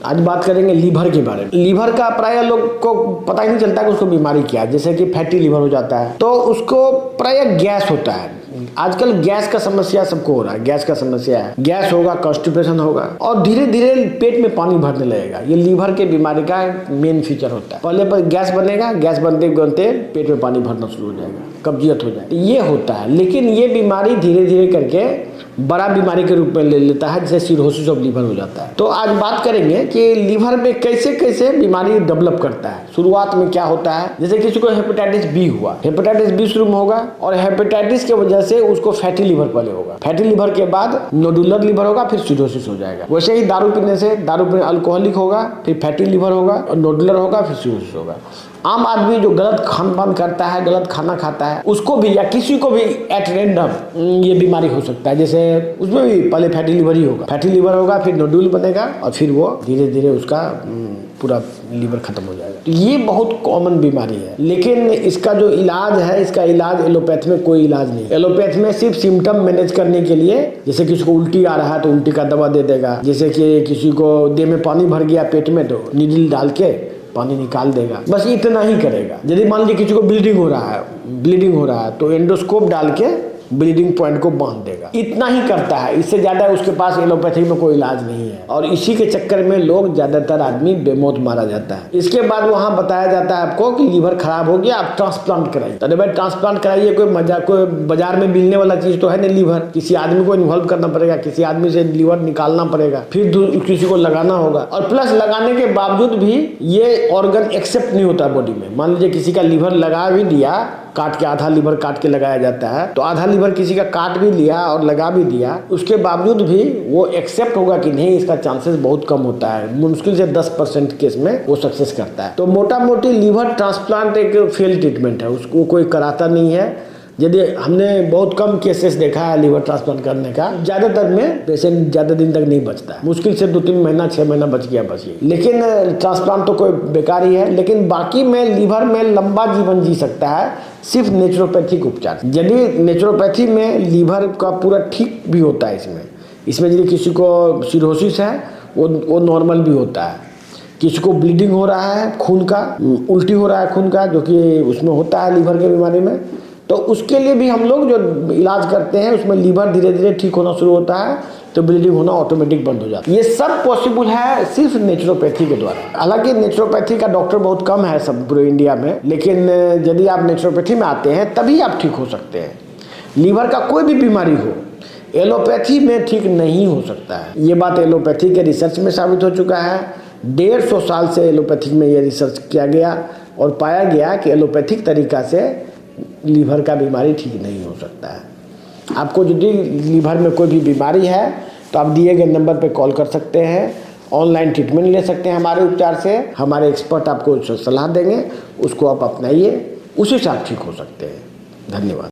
आज बात करेंगे लीवर के बारे में। लीवर का प्राय लोग को पता ही नहीं चलता कि उसको बीमारी क्या है। जैसे कि फैटी लीवर हो जाता है तो उसको प्राय गैस होता है। आजकल गैस का समस्या सबको हो रहा है, गैस का समस्या है, गैस होगा, कॉन्स्टिपेशन होगा और धीरे धीरे पेट में पानी भरने लगेगा। ये लीवर के बीमारी का मेन फीचर होता है। पहले पर गैस बनेगा, गैस बनते बनते पेट में पानी भरना शुरू हो जाएगा, कब्जियत हो जाएगी, ये होता है। लेकिन ये बीमारी धीरे धीरे करके बड़ा बीमारी के रूप में ले लेता है, जैसे सिरोसिस ऑफ लीवर हो जाता है। तो आज बात करेंगे कि लीवर में कैसे कैसे बीमारी डेवलप करता है। शुरुआत में क्या होता है, जैसे किसी को हेपेटाइटिस बी हुआ, हेपेटाइटिस बी शुरू में होगा और हेपेटाइटिस की वजह से उसको फैटी लीवर पहले होगा, फैटी लीवर के बाद नोडुलर लीवर होगा, फिर सिरोसिस हो जाएगा। वैसे ही दारू पीने से, दारू पीने अल्कोहलिक होगा, फिर फैटी लीवर होगा और नोडुलर होगा, फिर सिरोसिस होगा। आम आदमी जो गलत खान पान करता है, गलत खाना खाता है, उसको भी या किसी को भी एट रैंडम ये बीमारी हो सकता है। जैसे उसमें भी पहले फैटी लीवर ही होगा, फैटी लीवर होगा, फिर नोडुल बनेगा और फिर वो धीरे धीरे उसका पूरा लीवर खत्म हो जाएगा। तो ये बहुत कॉमन बीमारी है। लेकिन इसका जो इलाज है, इसका इलाज एलोपैथी में कोई इलाज नहीं। एलोपैथी में सिर्फ सिम्टम मैनेज करने के लिए, जैसे किसी को उल्टी आ रहा है तो उल्टी का दवा दे देगा, जैसे कि किसी को देह में पानी भर गया पेट में तो नीडल डाल के पानी निकाल देगा, बस इतना ही करेगा। यदि मान लीजिए किसी को ब्लीडिंग हो रहा है तो एंडोस्कोप डाल के ब्लीडिंग पॉइंट को बांध देगा, इतना ही करता है। इससे ज्यादा उसके पास एलोपैथी में कोई इलाज नहीं है और इसी के चक्कर में लोग ज्यादातर आदमी बेमौत मारा जाता है। इसके बाद वहां बताया जाता है आपको कि लीवर खराब हो गया, आप ट्रांसप्लांट कराइए। तो भाई ट्रांसप्लांट कराइए, कोई बाजार में मिलने वाला चीज तो है नहीं लीवर, किसी आदमी को इन्वॉल्व करना पड़ेगा, किसी आदमी से लीवर निकालना पड़ेगा, फिर किसी को लगाना होगा और प्लस लगाने के बावजूद भी ये ऑर्गन एक्सेप्ट नहीं होता बॉडी में। मान लीजिए किसी का लीवर लगा भी दिया, काट के, आधा लीवर काट के लगाया जाता है, तो आधा लीवर किसी का काट भी लिया और लगा भी दिया, उसके बावजूद भी वो एक्सेप्ट होगा कि नहीं, इसका चांसेस बहुत कम होता है। मुश्किल से 10% केस में वो सक्सेस करता है। तो मोटा मोटी लीवर ट्रांसप्लांट एक फेल ट्रीटमेंट है, उसको कोई कराता नहीं है। यदि हमने बहुत कम केसेस देखा है लीवर ट्रांसप्लांट करने का, ज्यादातर में पेशेंट ज्यादा दिन तक नहीं बचता है, मुश्किल से 2-3 महीना 6 महीना बच गया बस ये। लेकिन ट्रांसप्लांट तो कोई बेकार ही है। लेकिन बाकी में लीवर में लंबा जीवन जी सकता है सिर्फ नेचुरोपैथिक उपचार। यदि नेचुरोपैथी में लीवर का पूरा ठीक भी होता है, इसमें यदि किसी को सिरोसिस है वो नॉर्मल भी होता है, किसी को ब्लीडिंग हो रहा है खून का, उल्टी हो रहा है खून का, जो कि उसमें होता है लीवर के बीमारी में, तो उसके लिए भी हम लोग जो इलाज करते हैं उसमें लीवर धीरे धीरे ठीक होना शुरू होता है, तो ब्लीडिंग होना ऑटोमेटिक बंद हो जाता है। ये सब पॉसिबल है सिर्फ नेचुरोपैथी के द्वारा। हालांकि नेचुरोपैथी का डॉक्टर बहुत कम है सब पूरे इंडिया में, लेकिन यदि आप नेचुरोपैथी में आते हैं तभी आप ठीक हो सकते हैं। लीवर का कोई भी बीमारी हो, एलोपैथी में ठीक नहीं हो सकता है। ये बात एलोपैथी के रिसर्च में साबित हो चुका है। 150 साल से एलोपैथी में ये रिसर्च किया गया और पाया गया कि एलोपैथिक तरीका से लीवर का बीमारी ठीक नहीं हो सकता है। आपको यदि लीवर में कोई भी बीमारी है तो आप दिए गए नंबर पर कॉल कर सकते हैं, ऑनलाइन ट्रीटमेंट ले सकते हैं हमारे उपचार से। हमारे एक्सपर्ट आपको सलाह देंगे, उसको आप अपनाइए, उसी से आप ठीक हो सकते हैं। धन्यवाद।